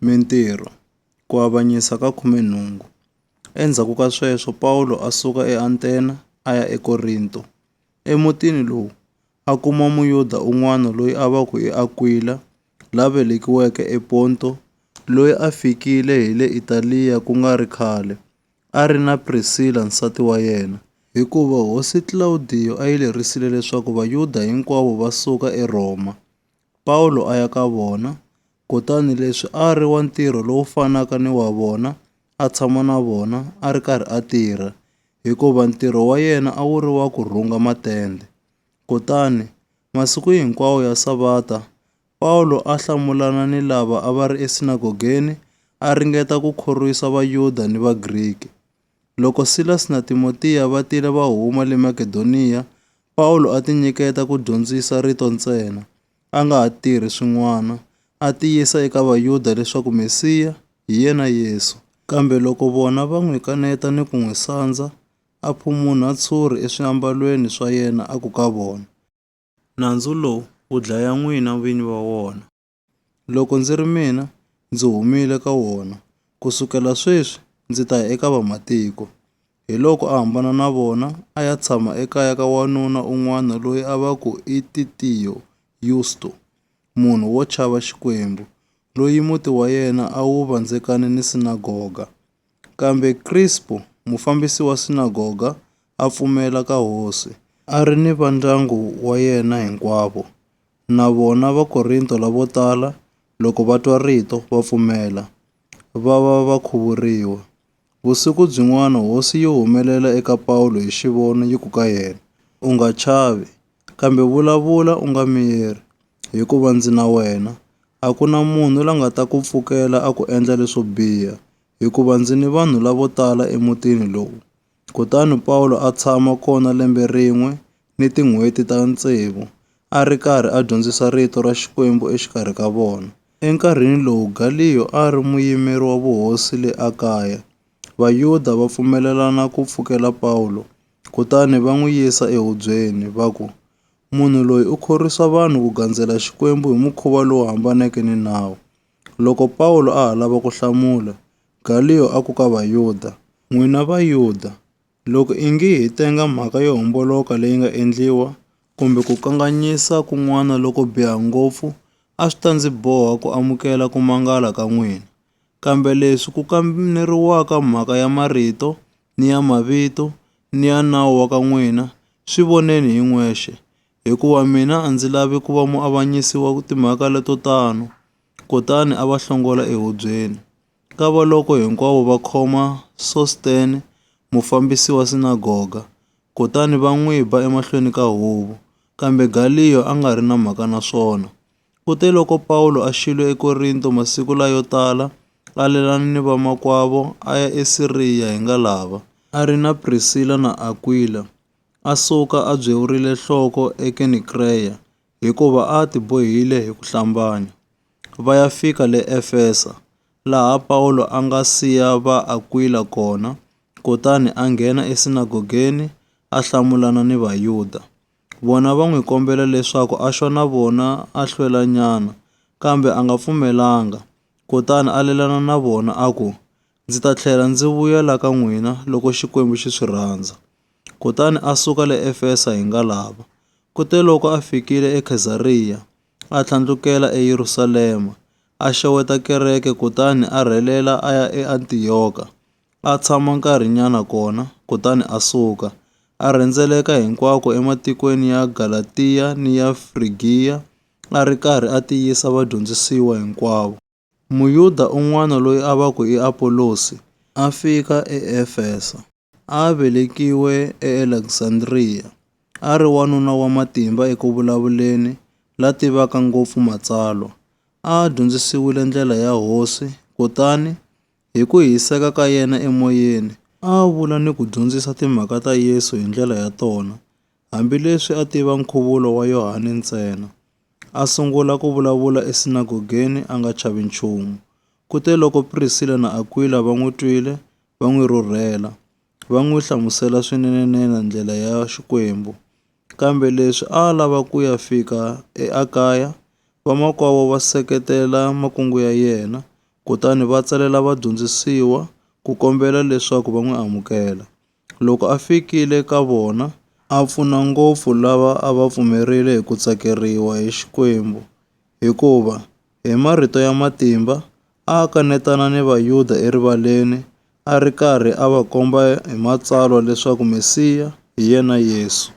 Mintirho, ku avanyisa ka 18. Endzhaku ka sweswo Pawulo a suka eAtena a ya eKorinto. Emutini lowu a kuma Muyuda un'wana loyi a va ku i Akwila, la velekiweke ePonto, loyi a fikile hi le Italiya ku nga ri khale, a ri na Prisila nsati wa yena, hikuva hosi Klawudiyo a yi lerisile leswaku Vayuda hinkwavo va suka eRoma. Pawulo a ya ka vona, kutani leswi a ri wa ntirho lowu fanaka ni wa vona, a tshama na vona a ri karhi a tirha, hikuva ntirho wa yena a wu ri wa ku rhunga matende. Kutani masiku hinkwawo ya Sabata, Pawulo a hlamulana ni lava a va ri esinagogeni, a ringeta ku khorwisa Vayuda ni Vagriki. Loko Silasi na Timotiya va tile va huma le Makedoniya, Pawulo a tinyiketa ku dyondzisa rito ntsena, a nga ha tirhi swin'wana, a tiyisa eka Vayuda leswaku Mesiya hi yena Yesu. Kambe loko vona va n'wi kaneta ni ku n'wi sandza, a phumuna tshuri eswiambalweni swa yena a ku ka vona, "Nandzu lowu wu dlaya n'wina vinyi va wona. Loko ndzi ri mina, ndzi humile ka wona. Kusukela sweswi ndzi ta ya eka vamatiko." Hi loko a hambana na vona, a ya tshama ekaya ka wanuna un'wana loyi a va ku i Titiyo Yusto, munhu wo chava Xikwembu, loyi muti wa yena a wu vandzekane ni sinagoga. Kambe Krispo, mufambisi wa sinagoga, a pfumela ka hosi, a ri ni va ndyangu wa yena hinkwavo. Na vona Vakorinto lavo tala, loko va twa rito va pfumela, va va va khuvuriwa. Vusiku byin'wana hosi yi humelela eka Pawulo hi xivono yi ku ka yena, "U nga chavi, kambe vulavula u nga miyeri, hikuva ndzi na wena. A ku na munhu la nga ta ku pfukela a ku endla leswo biha, hikuva ndzi ni vanhu lavo tala emutini lowu." Kutani Pawulo a tshama kona lembe rin'we ni tin'hweti ta 6, a ri karhi a dyondzisa rito ra Xikwembu exikarhi ka vona. Enkarhini lowu Galiyo a ri muyimeri wa vuhosi le Akaya. Vayuda va pfumelelana ku pfukela Pawulo, kutani va n'wi yisa ehubyeni, va ku, "Munhu loyi u khorwisa vanhu ku gandzela Xikwembu hi mukhuva lowu hambaneke ni nawu." Loko Pawulo a ha lava ku hlamula, Galiyo a ku ka Vayuda, "N'wina Vayuda, loko i nge hi tenga mhaka yo homboloka leyi nga endliwa, kumbe ku kanganyisa kun'wana loko biha ngopfu, a swi ta ndzi boha ku amukela ku mangala ka n'wina. Kambe leswi ku kamberiwaka mhaka ya marito, ni ya mavito, ni ya nawu wa ka n'wina, swi voneni hi n'wexe, hikuva mina a ndzi lavi ku va muavanyisi wa timhaka leto tano." Kutani a va hlongola ehubyeni. Ka va loko hinkwavo va khoma Sostene, mufambisi wa sinagoga, kutani va n'wi ba emahlweni ka huvo, kambe Galiyo a nga ri na mhaka na swona. Kute loko Pawulo a xile eKorinto masiku layo tala, a lelana ni vamakwavo, a ya eSiriya hi ngalava, a ri na Prisila na Akwila. A suka a byewurile nhloko eKenikreya, hikuva a tibohile hi ku hlambanya. Va ya fika le Efesa, laha Pawulo a nga siya va Akwila kona, kutani a nghena esinagogeni a hlamulana ni Vayuda. Vona va n'wi kombela leswaku a xwa na vona a hlwelanyana, kambe a nga pfumelanga. Kutani a lelana na vona a ku, "Ndzi ta tlhela ndzi vuyela ka n'wina loko Xikwembu xi swi rhandza." Kutani a suka le Efesa hi ngalava. Kute loko a fikile eKhezariya, a tlhandlukela eYerusalema, a xeweta kereke, kutani a rhelela a ya eAntiyoka. A tshama nkarhinyana kona, kutani a suka, a rhendzeleka hinkwako ematikweni ya Galatiya ni ya Frigiya, a ri karhi a tiyisa vadyondzisiwa hinkwavo. Muyuda un'wana loyi a va ku i Apolosi, a fika eEfeso. A velekiwe eAlekisandriya. A ri wanuna wa matimba eku vulavuleni, la tivaka ngopfu matsalwa. A dyondzisiwile ndlela ya hosi, kutani hi ku hiseka ka yena emoyeni, a vula ni ku dyondzisa timhaka ta Yesu hi ndlela ya tona, hambileswi a tiva nkhuvulo wa Yohane ntsena. A sungula ku vulavula esinagogeni a nga chavi nchumu. Kute loko Prisila na Akwila va n'wi twile, va n'wi rhurhela, va n'wi hlamusela swinenenene ndlela ya Xikwembu. Kambe leswi a lava ku ya fika eAkaya, vamakwavo va seketela makungu ya yena, kutani va tsalela vadyondzisiwa ku kombela leswaku va n'wi amukela. Loko a fikile ka vona, a pfuna ngopfu lava a va pfumerile hi ku tsakeriwa hi Xikwembu, hikuva hi marito ya matimba a kanetana ni Vayuda erivaleni, a ri karhi a va komba hi matsalwa leswaku Mesiya hi yena Yesu.